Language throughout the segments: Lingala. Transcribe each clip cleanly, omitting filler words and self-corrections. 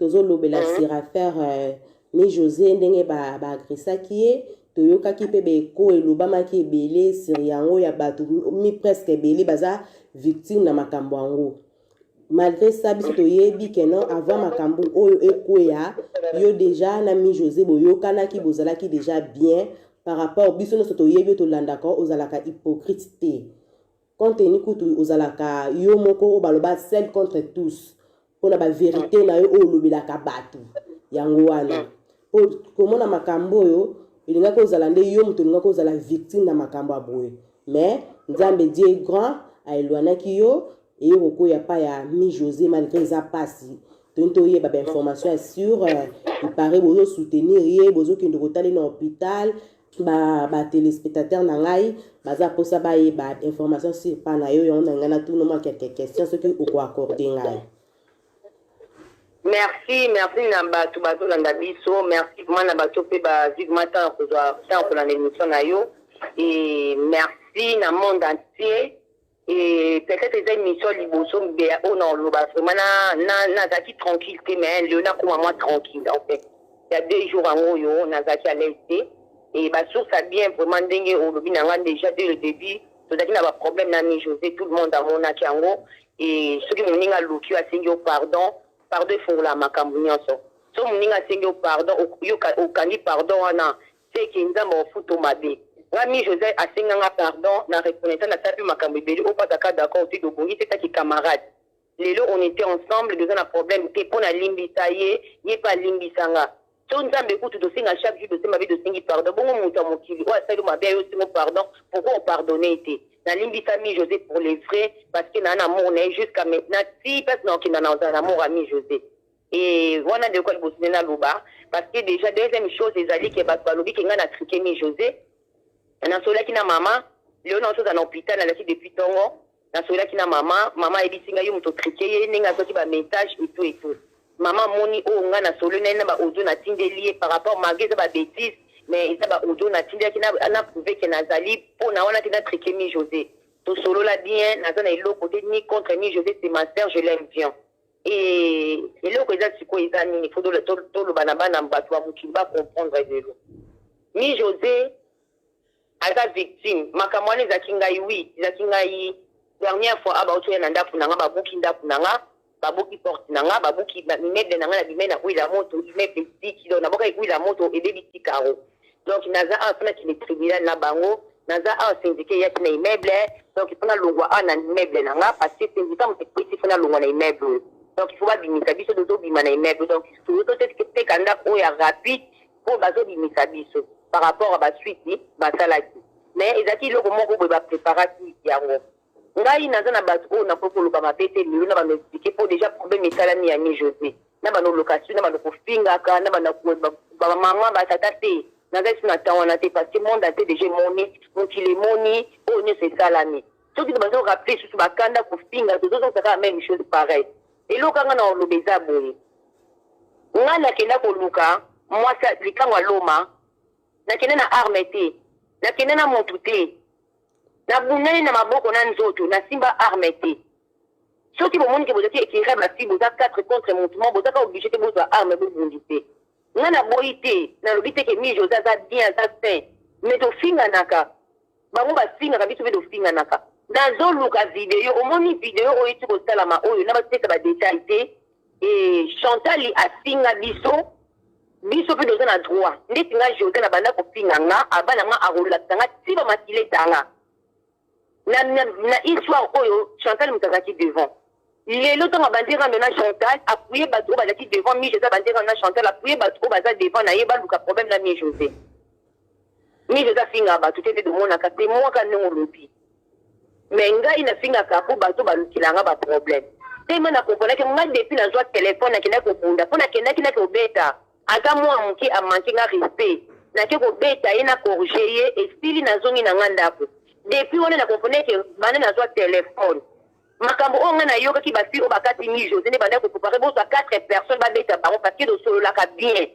tozo lobela sur affaire mi José ndenge ba agressa qui est toyoka ki pe be ko elobama ki ebele sur yango ya bato mi presque ebele baza victime na makambo yango. Malgré ça biso toyebi que non avant makambo oyo ekoya yo déjà na mi José boyoka ki bozala ki déjà bien par rapport biso no toyebi to landaka ozalaka hypocrite te. Compte tenu kutu ozalaka yo moko baloba seul contre tous. Pona ba vérité na yo o lobelaka bato yango wana. Comment na makambo yo ilinga ko zalande yo mutu linga ko zala victime na makambo aboye. Mais Nzambe Dieu grand a elwana ki yo et yoko ya pa ya mi José malgré ça passe. Tonto ye ba information sur il paraît bozo soutenir ye bozo ki ndoko tali na hôpital ba téléspectateur na ngai baza posa ba ye ba information sur pa na yo yon ngana tout no quelques questions ce que oko accorder ngai. Merci na bato landa biso, merci vraiment na bato pe ba zigmata ko za l'émission na yo et merci na monde entier et peut-être les émissions liboso mbea on loba vraiment na zaki tranquille mais le na kuma moi tranquille en fait. Il y a 2 jours en yo na zaki à l'aise et ba source ça bien vraiment ndenge o lobi na déjà dès le début to zaki na ba problème na mi José tout le monde a mona kiango et ceux qui m'ninga loki a singyo pardon pour la makambo nyonso so m'ninga singyo pardon o kani pardon wana c'est ki nzamba ofuto mabe Rami José a singanga pardon na reconnaissant na sapi makambo beli o pas d'accord ti do bongi c'est qui camarade lelo on était ensemble deux un problème te pona limbisa ye pas limbisanga so nzambe kutu to singa chaque jour de se mabe de singi pardon bongo muta mokili o asali mabe yo singo pardon pourquoi on pardonner été na limbisa mi José pour les vrais parce que na amour na jusqu'à maintenant si parce non qui na amour à mi José et voilà de quoi bosser na loba parce que déjà deuxième chose les alliés qui battent balobi qui ngana triqué mi José na sola ki na mama leo na chose en hôpital na laki depuis tongo na sola ki na mama ebisinga yo muto triqué ye ninga so ki ba message et tout maman moni o nga na solo na ba audio na tindeli par rapport malgré ça ba bêtise mais ça ba audio na tindeli na prouver que nazali pour na wana tina triqué mi José to solo la bien na zona ilo côté ni contre mi José c'est ma sœur je l'aime bien et le ko za siko izani il faut to lo bana bana mbato wa mukimba comprendre lelo mi José aza victime makamwani za kingai dernière fois aba otoya na ndaku nanga babuki ndaku nanga babuki porte nanga babuki immeuble nanga na bimena kuila moto immeuble 10 kilo na boka kuila moto ebebi tikaro donc naza afana ki le tribunal na bango naza a syndicat ya na immeuble donc il faut na longwa na immeuble nanga parce que syndicat mo petit faut na longwa na immeuble donc il faut ba bimisa biso dozo bima na immeuble donc il faut to te kanda ko ya rapide pour bazo bimisa biso par rapport à la suite basalaki mais ezaki loko moko boye bapréparatif yango ngai naza na bato oyo na poko loba mabete lelo na banoexplike po déjà problème esalami ya mi José na banolocation na banokofingaka na bamama batata te naza esi na ntan wana te parce que monde ate déjà moni mokili emoni oyo nyonso esalami soki bazorappele susu bakanda kofinga tozozosaka la même chose pareil eloko anga na oloba eza boye ngai nakenda koluka mwasi likango aloma nakende na arme te nakende na motu te nabunani na maboko na nzoto na simba arme te soki bomoni ke bozaki équilibre basi boza 4 contre mouvement bozaka obligé te bozwa arme bobundi te nga na boyi te nalobi te ke mi José aza bien aza sain mais tofinganaka bango basingaka biso mpe tofinganaka nazoluka video omoni video oyo eti kosalama oyo na bateka badetail te e Chantal afinga biso pe doza na droit ndeti nga José na banda kopinga nga abana nga arolakisa nga ti bamasileta nga na histoire oyo Chantal mutazaki devant lelo ntango abandira mena Chantal appuye bato oyo bazaki devant mi José abandira na Chantal appuye bato oyo baza devant na ye baluka problème na mi José afinga bato te tomonaka te mwaka ndenge olobi mais ngai nafingaka po bato balukilanga baproblème te ma na komponaki nga depuis nazwa telefone nakendaki kobunda mpo nakendaki naki kobeta ata mwa moke amanke nga respect nake kobeta ye na corrige ye esili nazongi na nga ndako depuis wana na komponaki bana nazwa telefone makambo oyo nga nayokaki basi oyo bakati mi José nde banda kopropare bozwa 4 personnes babeta bango parce que tosololaka bien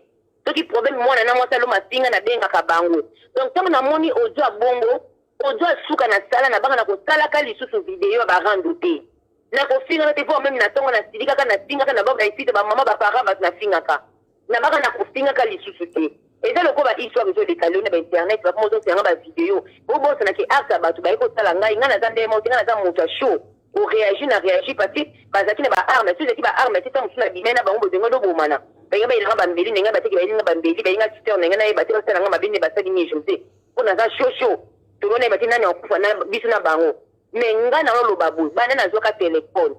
soki problème mwana na mwasi alo mafinga nabengaka bango donc ntango namoni audio ya bongo audio asuka na sala na banga na kosalaka lisusu video ya barando te na kofinga te voir même na tongo na silika ka na singa ka na baba isite ba mama ba para ba na finga ka na baka na kofinga ka lisusu te eza loko ba histoire zo décalé na ba internet ba komo zo senga ba vidéo bo bo sana ki aka ba tu ba ko sala ngai ngana za ndemo ngana za moto show o réagir na réagir parce que bazaki na ba arme tu zaki ba arme te tamu na bimena ba ngombo zengo do bomana ba nga ba ina ba mbeli nga ba teki ba ina ba mbeli ba nga sister nga na ba teki sala nga ba binde ba sali ni jose ona za show to bona ba tinani okufa na bisu na bango me nga na lo babu bana na zoka telefone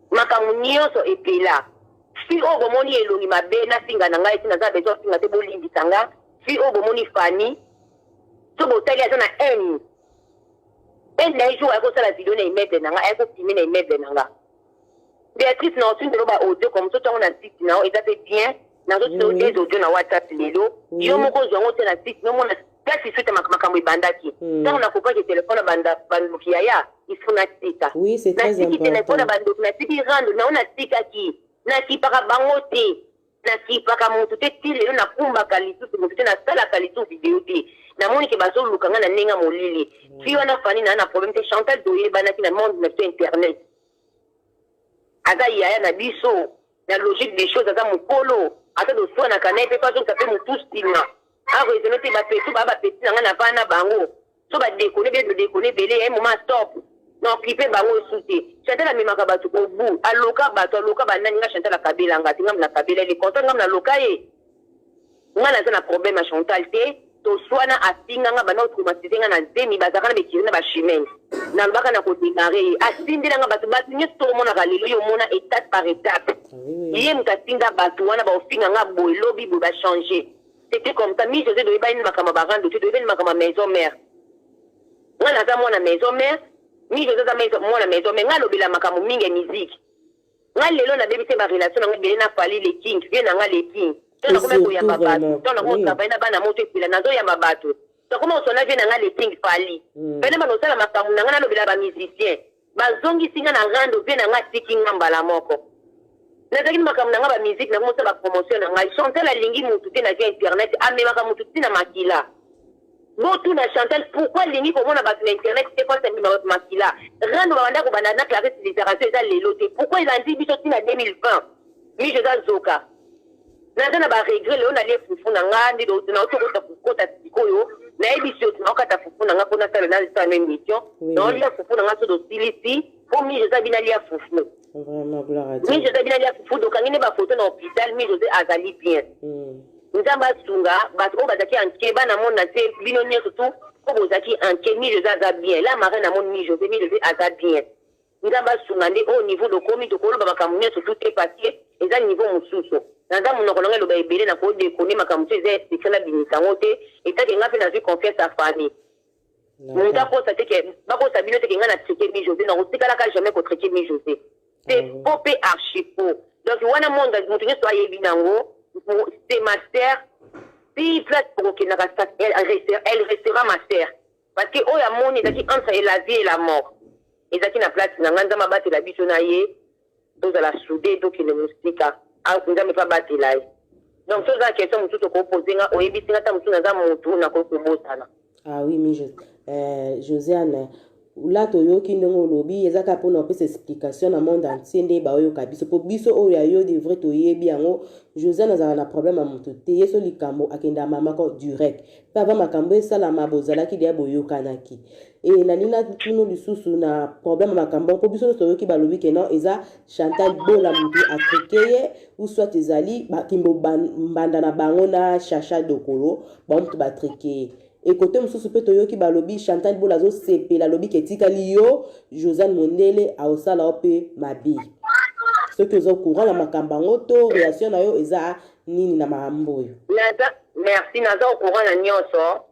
makamu nyonso epela fi o bomoni elongi mabe na singa na ngai tina za bezo singa te bolindi sanga fi o bomoni fani to botali aza na na jour ako sala video na imede na nga ako filmer na imede na nga Béatrice na osun de ba audio comme tout on a site na eza te bien na zo so des audio na WhatsApp lelo yo moko zongo te na site no mona kasi suite makambo ibandaki tant na kopa ke téléphone banda banduki ya ifuna tika oui c'est très important na téléphone banduki na tiki rando na ona tika ki na kipaka bango te na kipaka mutu te tile na kumba kalisu mutu te na sala kalisu video te na moni ke bazo lukanga na nenga molili fi wana fani na problème te Chantal Doye banaki na monde na internet aza yaya na biso na logique des choses aza mukolo ata do so na kanai pe façon taper mutu stima a raisonner te ba petu ba petit na na bana bango so ba déconner be déconner belé un moment stop non occuper bango souté Chantal la memaka batu ko bu aloka banani nga Chantal la kabela ngati ngam na kabela les content ngam na loka ye ngana za na problème a Chantal te to swana asinga nga bana traumatisé nga na zemi bazaka na bekiri na ba chemin na mbaka na ko démarrer asindira nga batu nyesto mona kalelo yo mona étape par étape yé mutasinga batu wana ba ofinga nga boy lobby bo ba changer c'était comme ça mi José doyeba ni makama barando tu doyeba ni makama maison mère ngana za mona maison mère mi José za mona maison mère nga lobela makamo mingi musique nga lelo na bébé ba relation nga bele na fali les king bien nga les king tona kuma ko ya mabatu tona ko travailler na bana moto epila nazo ya mabatu to kuma osona bien nga les king fali pele bano sala makamo nga na lobela ba musicien bazongi singa na rando bien nga tiki ngamba moko nazaki makambo na nga ba musique na komosa ba promotion na ngai Chantal alingi mutu te na via internet amemaka mutu te na makila botu na Chantal pourquoi lingi komona bato na internet te kwa sami makila rando babanda kobanda na clarisse littérature eza lelo te pourquoi elandi biso ti na 2020 mi José zoka naza na baregret leo nalie fufu na nga ndi naotokota kukota sikoyo nayebi si oti naokata fufu na nga mpona sala nazisala émission naolia fufu na nga so dosilisi po mi José abi nalia fufu vraiment gloire à Dieu mi José abi nalia fufu dokangi ne bafoto na hôpital mi José azali bien nzambe asunga bato oyo bazalaki anke bana mona te bino nyonso tu po bozalaki anke mi José aza bien la mare na moni mi José aza bien nzambe asunga nde au niveau dokomi tokoloba makambo nyonso tu te paske eza niveau mosusu naza monoko na ngai eloba ebele na kodekone makambo tu eza esika na bimisango te etake nga mpe nazwi confiance ya fami moto akosa teke bakosa bino teke nga na trike mi José nakotikalaka jamais kotrike mi José te po mpe archipo donc wana monde moto nyonso ayebi nango c'est ma sœur si place pour que elle restera ma sœur parce que oya moni ezaki entre la vie et la mort ezaki na place na nga nzambe abatela biso na ye tozala soudé tokende mosika nzambe mpe abatela ye donc toza question mosusu okopose nga oyebisi nga ta mosusu naza motu nakokobosana ah oui mi Josiane la toyoki ndenge olobi ezaka mpona opesa explication na monde entier nde baoyoka biso mpo biso oyo ya yo de vrai toyebi yango Josiane azala na problème ya moto te ye so likambo akende amamako direct mpe ava makambo esalama bozalaki deya boyokanaki e nalina tuno lisusu na problème ya makambo mpo biso nyonso toyoki balobi ke non eza Chantal Bola motu atrike ye ou soit ezali bakimbo mbanda na bango na Chacha Dokolo bamotu batrike ye et côté mosusu pe toyoki balobi Chantal Bola azosepela lobi ke etikali yo Josiane Mondele aosala o mpe mabi soki oza courant na makambo yango to réaction na yo eza nini na makambo oyo merci naza au courant na nyonso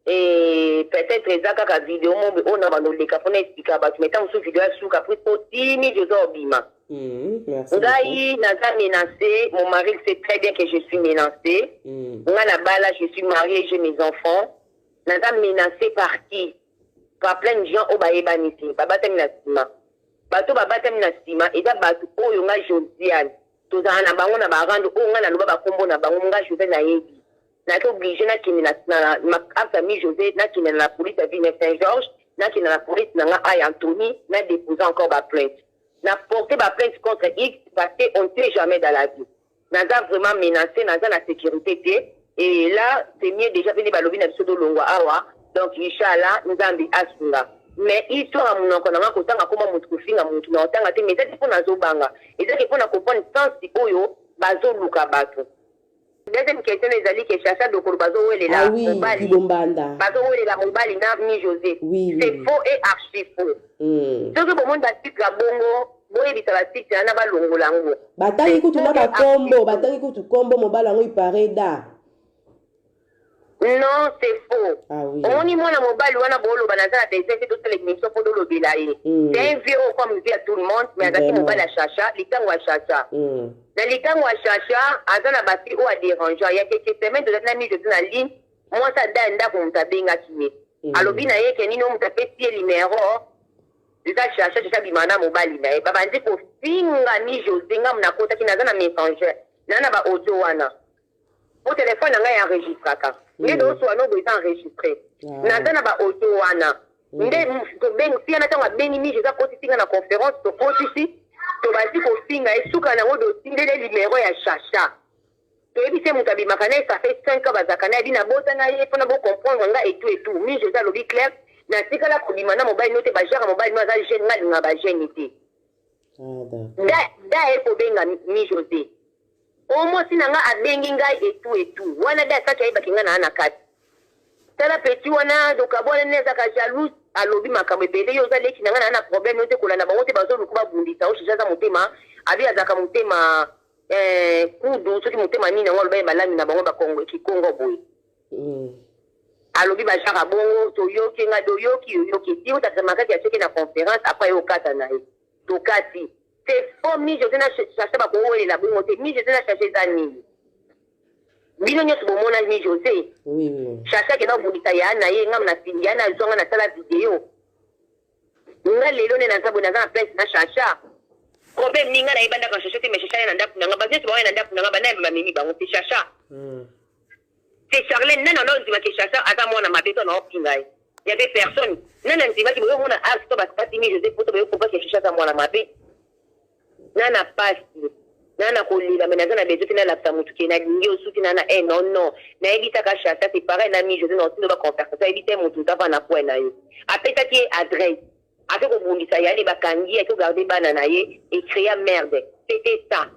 et peut-être eza kaka video mobe oyo na bandoleka mpona esplika bato meta mosusu video ya suka pri otimi José obima ngai naza menacé mon mari sait très bien que je suis menacé nga na bala je suis mariée j'ai mes enfants naza menacé par qui? Par plein de gens au bayebanisi babatami na nsima bato babatami na nsima eza bato oyo nga Josiane tozala na bango na barando oyo nga naloba bakombo na bango nga José nayebi naki oblige nakende na famille José nakende na la police ya ville Saint-Georges nakende na la police na nga ay Anthony na déposer encore baplainte n'a porté ma plainte contre X parce qu'on ne sait jamais dans la vie. Naza vraiment menacé, Naza la sécurité. Et là, c'est mieux déjà venu balobi na pseudo longwa awa. Donc, Inch'Allah, nous avons asunga. Mais histoire à mon encore, n'a pas comment mon troufinga, mon tout, n'a pas mais c'est pour nazo banga. Et c'est pour na comprendre sens si oyo, bazo luka bato. Deuxième question, les alliés qui cherchent de Bazo où elle est là. Ah oui, Kibombanda. Bazo où elle est là, Mobali, ni José. Oui, c'est faux et archi faux. Ce que pour moi, c'est que la bongo, boye bitabati, c'est un abalongo lango. Batangi kutu na bakombo, batangi kutu kombo, mobala ngo ipare da. Non, c'est faux. Ah oui. On y mona mobile, on a bolo, banana, des effets de l'émission pour le bilaï. C'est un vieux comme dit à tout le monde, mais avec mobile à chacha, l'état ou à chacha. Dans l'état ou à chacha, à dans la batterie ou à déranger, il y a quelques semaines de l'année, je suis en ligne, moi ça donne d'un pour m'tabenga qui est. Alors, bien, il y a quelqu'un qui m'a fait si numéro, je suis chacha, je suis bimana mobile, mais bah, on dit qu'au finga ni José, on a côté qui n'a pas messenger, n'a pas audio wana. Au téléphone, on a enregistré. Mais donc, soit nous devons enregistrer. Nous avons pas auto wana. Si on a béni, je vais faire une conférence, tu peux ici, tu vas dire qu'au signe, et sous canal de signe les numéros à chacha. Tu es bien, mon tabi makane, ça fait 5 ans, bazakane, dit na botana, il faut nous comprendre, et tout. Mais je vais le clair, na tika la kodimana mobile note, bajara mobile, nous avons gêné, nous avons gêné. Da, il faut bien, mi José. Au moins, si nanga abengi ngai et tout. Wana da sacha iba kinga na anakati. Tala petit wana doka bwana neza ka jaloux alobi makambe bele yo za leki nanga na problème yote kula na bango te bazo lukuba bundisa o shijaza mutema abi azaka mutema kudu soki mutema nini ngolo ba malami na bango ba Kongo ki Kongo boy. Alobi ba jara bongo to yoki nga do yoki ti utasema kati ya cheki na conférence après yo kata na ye. To kati c'est faux, mi je na chercher ba ko la bongo te mi je na chercher zani. Bino nyoto bomona mi José. Oui. Chercher ke na bundisa ya na ye ngam na sindia na zonga na sala vidéo. Nga lelo ne na sabu na za place na chercher. Problème ninga na ibanda ka chercher te me chercher na ndapu nga bazi to ba na ndapu nga ba na ba mimi ba ngo te chercher. C'est Charlène non dit que chercher ata mona mabeto na opingai. Il y avait personne. Non dit que bo mona ask to ba mi José poto ba ko ba chercher ata mona mabe. Nana passe nana kolila mais nazana besoin na la mutu ki na lingi osuki nana non na ebita ka chata c'est pareil na mi je non tout ba conversation ça ebita mutu ta na point na yo apeta ki adresse avec ko bundisa ya le bakangi et ko garder bana na ye et créer merde c'était ça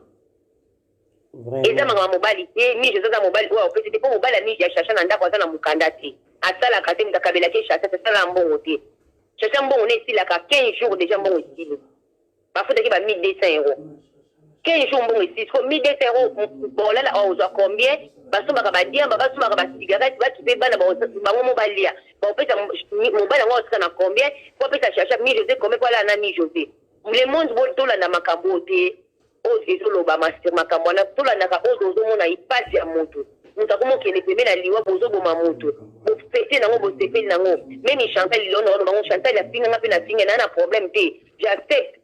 et ça ma mobilité mi je za mobile ou peut c'était pas mobile mi ya chacha na ndako na mukandati asala kate mtakabela ki chata c'est ça la mbongo te chacha mbongo ne si la ka 15 jours déjà mbongo ici parfois qui va 1200 €. 15 jours bon ici, 1200 €. Bon là on doit combien? Parce que va dire, va suma va cigarette, va tu peux pas ba mobile là. Bon peut mobile on sera na combien? Faut peut chercher 1000 José comme quoi là na 1000 José. Le monde bon to là na makambo te. O ezolo ba master makambo na to là na ka ozo mona ipasi ya moto. Mutakomo kele pembe na liwa bozo boma moto. Bo pété na ngo bo sepeli na ngo. Même Chantal Lilono on Chantal la pinga ngapi na pinga na problème te. J'accepte.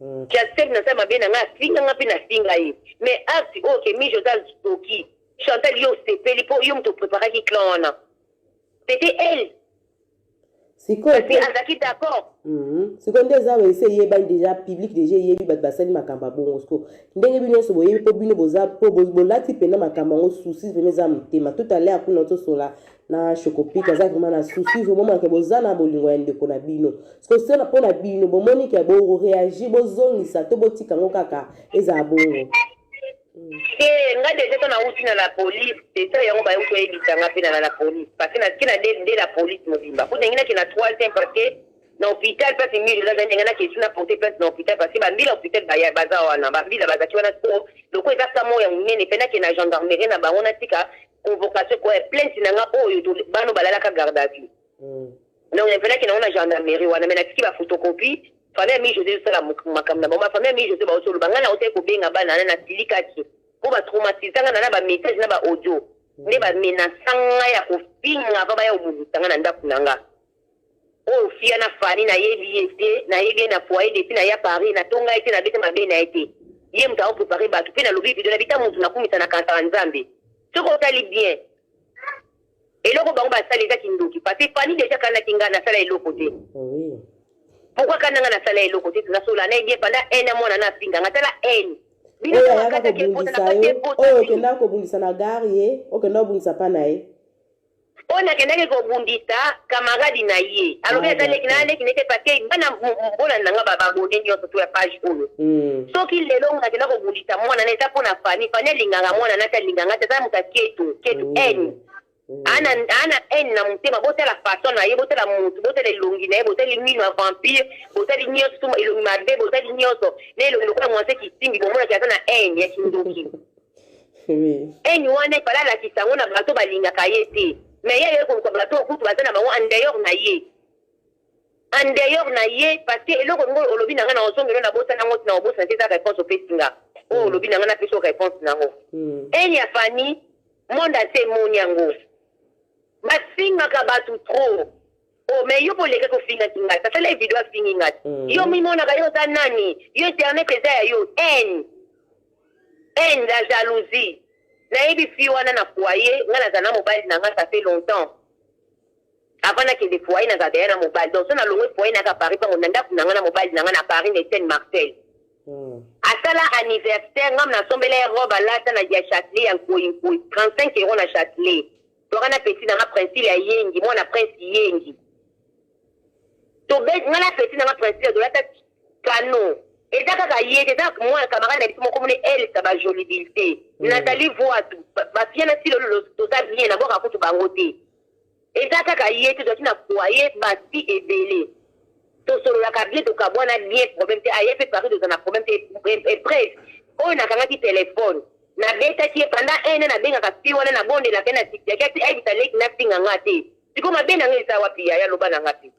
J'accepte na sama bien nga singa ngapi na singa yi mais acte OK mi Josal Stoki Chantal yo sepeli po yo mto préparer ki clan na c'était elle c'est quoi azaki d'accord c'est comme des awa essayer ban déjà public déjà yebi bat basali makamba bongo sko ndenge bino so boyebi po bino boza po bolati pena makamba ngo souci vraiment za mutema tout à l'heure kuna to sola na chokopika za vraiment na souci vraiment que bozana bolingo ya ndeko na bino parce que c'est na pona bino bomoni ke bo réagir bozongisa to botika ngo kaka eza bongo nga déjà tona uti na la police c'est ça yango ba uto ebita nga pena na la police parce que na kina de la police mobimba ko ngina kina 3e parce que na hôpital parce que mille là ngina ke suna porter place na hôpital parce que ba mbila hôpital ba ya bazawa na ba mbila bazaki wana ko loko eza kama ya ngene pena ke na gendarmerie na ba ona tika convocation quoi plainte nanga oyo to bano balala ka garde à vue non il fallait que na gendarmerie wana mais na tiki ba photocopie famille mi José sala makamna ba ma famille mi José ba osolo bangana ote ko benga bana na tilikaki ko ba traumatisanga na ba message na ba audio ne ba menasanga ya ko finga ba ya ubuzanga na ndaku nanga o fia na fani na yebi na foyer de na ya Paris na tonga ete na bete mabe na ete ye mta o préparer ba tu pe na lobi video na bita mutu na kumita na kanta nzambe soko tali bien eloko bango basali eza kindoki parce que fani déjà kana kinga na sala eloko te pourquoi kana nga na sala eloko te na sola na bien pendant un mois na pinga nga tala en oyo ayaka kobundisa yo oyo okendaka kobundisa na gare ye okenda kobundisa mpa na ye on a kendaki kobundisa camarade na ye alobi azaleki na aleki nete parce bana mbona nanga bababone nyonso to ya page oyo soki lelo nga kenda kobundisa mwana na eza mpona fani alinganga mwana nati alinganga te aza moto aketu ene ana ene na motema botala façon na ye botala motu botala elongi na ye botali mino ya vampire botali nyonso elongi mabe botali nyonso na elongi lokola mwase kisimbi bomonaki aza na ene ya kindoki ene wana epala alakisa yango na bato balingaka ye te mais il y a eu bato okutu baza na bango en dehors na ye parce que eloko ngo olobi nanga na osongelo na bota nango na obosa te za réponse opesinga o olobi nanga na peso réponse nango eni ya fani monde ase moni yango basingaka bato trop oh mais yo boleke kofinga kinga tasala video afinginga yo mimonaka yo za nani yo internet eza ya yo en la jalousie nayebi fi wana na foyer nga naza na mobali na nga ça fait longtemps avant nakende foyer naza deya na mobali donc so nalongwe foyer naka Paris mpango na ndako na nga na mobali na nga na Paris na Etienne Marcel asala anniversaire ngam nasombela ye robe alata na dia Châtelet ya nkoyi 35 € na Châtelet toka na petit na nga Prince ya yengi mwana Prince yengi tobe nga na petit na nga Prince dolata kano eza kaka ye te eza mwana camarade na biso moko mone elle ça ba jolibilité Nathalie voit bafia na silo toza bien na boka kutu bango te eza kaka ye te toki na foyer basi ebele tosololaka bien tokabwana bien problème te aye pe Paris toza na problème te bref oyo nakangaki telefone nabetaki ye pendant un an nabengaka fi wana na bondela mpe na tikiaki ati ayebisa leki nafinga nga te siko mabe na nga eza wapi yaya loba na nga te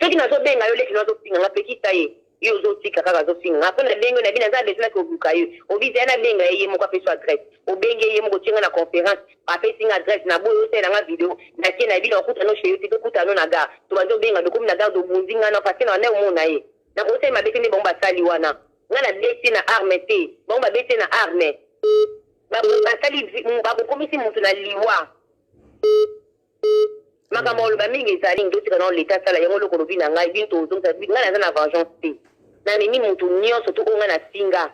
soki nazobenga yo leki nazofinga nga pe kita ye yo ozotika kaka azofinga apo na bengo na bino aza abesinaki obuka yo obiza na benga ye moko apeso adresse obenge ye moko otienga na conférence apesinga adresse na boyo osala nga video natie na bino okuta no sheyo te tokuta no na gare tobanzi obenga dokomi na gare dobunzi nga na parce na wana omona ye nakosali mabe te nde bango basali wana nga na bete na arme te bango babete na arme basali bakokomisi motu na liwa makambo oloba mingi ezali ndotika na leta sala yango loko lobi na ngai bino tozongisa ngai naza na vengeance te na mimi mutu nyonso to onga na singa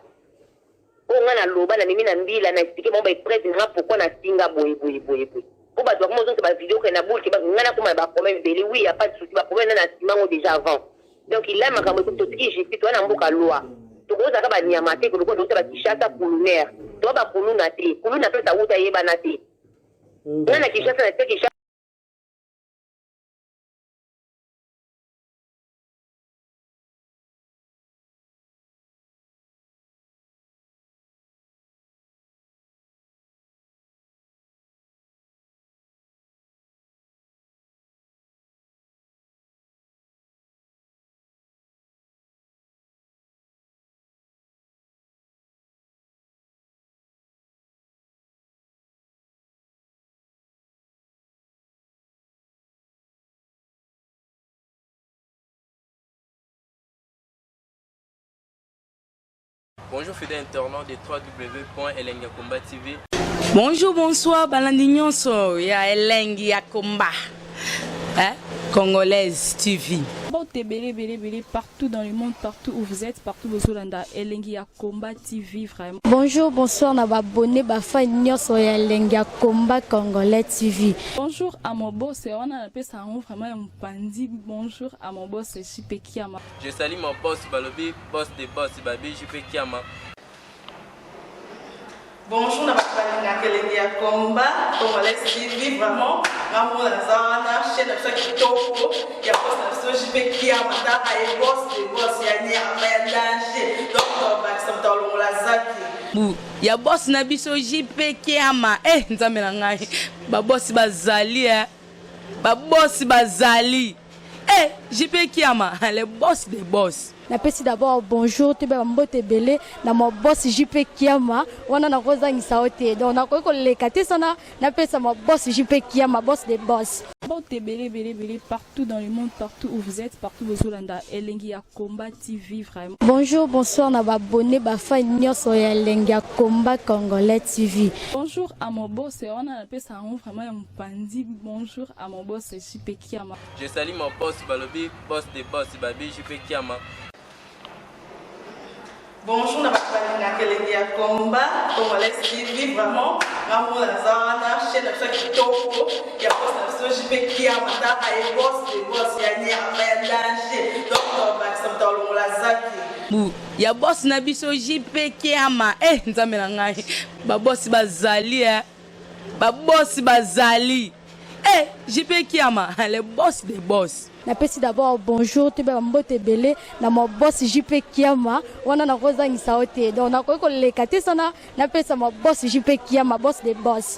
onga na loba na mimi na mbila na expliquer mon ba presse na pourquoi na singa boye po ba doit mozo ba vidéo que na boule que ba ngana ko ba problème bele oui y a pas de souci ba problème na simango déjà avant donc il a makambo ko to tiki je suis toi na mboka loi to ko za ka ba nyama te ko ko to ba kishata pulmonaire to ba kuluna te kuluna pe ta uta yeba na te ngana kishata na te kishata. Bonjour fidèles internautes de www.elengiakomba TV. Bonjour, bonsoir, balandi nyonso ya Elengi ya Komba. Congolaise TV. Bon, t'es belé partout dans le monde, partout où vous êtes, partout où vous êtes, Elengi ya Komba TV, vraiment. Bonjour, bonsoir, na abonné bafa nyonso ya Elengi ya Komba Congolais TV. Bonjour à mon boss, on a appelé ça vraiment un pandi. Bonjour à mon boss, JP Kiama. Je salue mon boss Balobi, boss des boss Babi, JP Kiama. Bonjour, na balinga Elengi ya Komba Congolais TV, vraiment. Ngamo na zana chaîne ça qui toko ya boss na JP Kiama ta ay boss des boss ya ni ya danger. Donc ba samta longola zaki. Ya boss na biso JP Kiama nzambe na ngai ba boss bazali ba boss bazali JP Kiama le boss des boss. Napesi d'abord bonjour te ba mbote belé na mo boss JP Kiama wana na kozangisa ote donc na ko lekate sana napesa mo boss JP Kiama boss des boss. Bote belé partout dans le monde, partout où vous êtes, partout où vous êtes, Elengi ya Komba TV vraiment. Bonjour, bonsoir, na abonné bafa nyonso ya Elengi ya Komba Congolais TV. Bonjour à mon boss, on a appelé ça vraiment un pandi. Bonjour à mon boss, JP Kiama. Je salue mon boss Balobi, boss des boss Babi, JP Kiama. Bonjour, na bato Elengi ya Komba Congolais TV vraiment. Ngamu la zana chaîne na kitoko ya boss na JP Kiama ta ay boss des boss ya ni ya danger. Donc ba samtalo la zaki. Ya boss na biso JP Kiama nzambe na ngai ba boss bazali ba boss bazali JP Kiama le boss des boss. Napesi d'abord bonjour te ba mbote belé na mo boss JP Kiama wana na kozangisa ote donc na ko lekate sana napesa mo boss JP Kiama boss des boss.